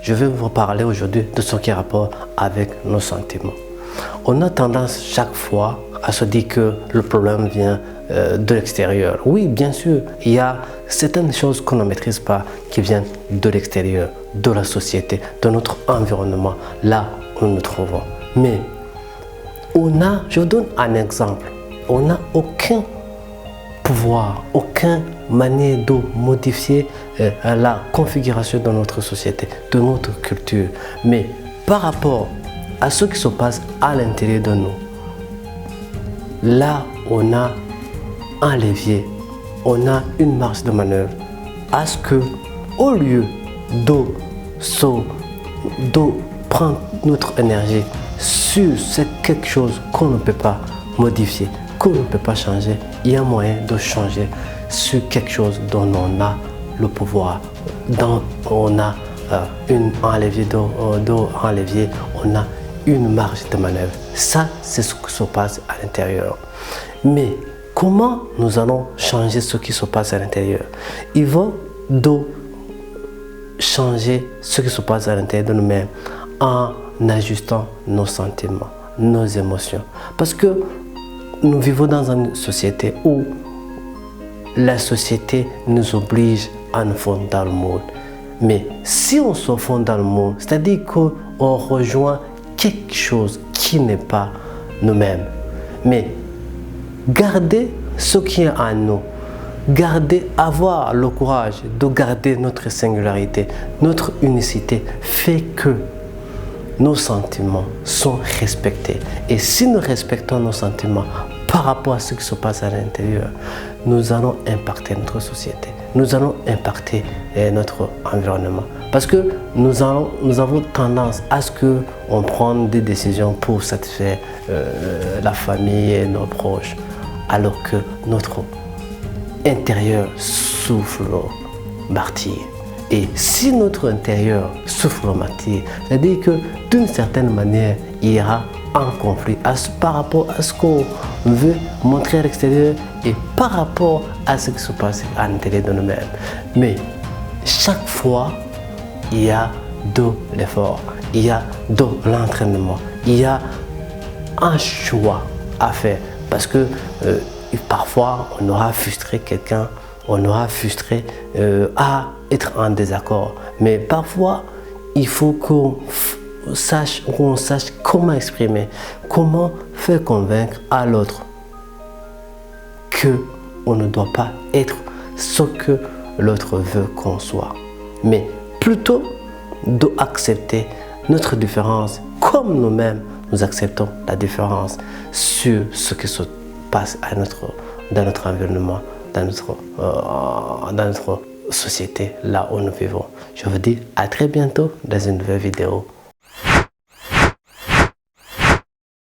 je vais vous parler aujourd'hui de ce qui a rapport avec nos sentiments. On a tendance chaque fois à se dire que le problème vient de l'extérieur. Oui, bien sûr, il y a certaines choses qu'on ne maîtrise pas qui viennent de l'extérieur, de la société, de notre environnement, là où nous nous trouvons. Mais je vous donne un exemple, on n'a aucun pouvoir, aucune manière de modifier la configuration de notre société, de notre culture. Mais par rapport à ce qui se passe à l'intérieur de nous, là on a un levier, on a une marge de manœuvre à ce que, au lieu de prendre notre énergie sur quelque chose qu'on ne peut pas modifier, qu'on ne peut pas changer, il y a moyen de changer sur quelque chose dont on a le pouvoir, dont on a un levier, on a une marge de manœuvre. Ça, c'est ce qui se passe à l'intérieur. Mais comment nous allons changer ce qui se passe à l'intérieur? Il va de changer ce qui se passe à l'intérieur de nous-mêmes en ajustant nos sentiments, nos émotions. Parce que nous vivons dans une société où la société nous oblige à nous fondre dans le monde. Mais si on se fond dans le monde, c'est-à-dire qu'on rejoint quelque chose qui n'est pas nous-mêmes. Mais garder ce qui est en nous, avoir le courage de garder notre singularité, notre unicité, fait que nos sentiments sont respectés. Et si nous respectons nos sentiments par rapport à ce qui se passe à l'intérieur, nous allons impacter notre société, nous allons impacter notre environnement. Parce que nous avons tendance à ce qu'on prenne des décisions pour satisfaire la famille et nos proches, alors que notre intérieur souffre le martyre. Et si notre intérieur souffre le martyre, c'est-à-dire que d'une certaine manière, il y aura un conflit par rapport à ce qu'on veut montrer à l'extérieur et par rapport à ce qui se passe à l'intérieur de nous-mêmes. Mais chaque fois, il y a de l'effort, il y a de l'entraînement, il y a un choix à faire. Parce que parfois, on aura frustré quelqu'un, on aura frustré à être en désaccord. Mais parfois, il faut qu'on sache comment exprimer, comment faire convaincre à l'autre qu'on ne doit pas être ce que l'autre veut qu'on soit. Mais plutôt d'accepter notre différence comme nous-mêmes nous acceptons la différence sur ce qui se passe dans notre environnement, dans notre société, là où nous vivons. Je vous dis à très bientôt dans une nouvelle vidéo.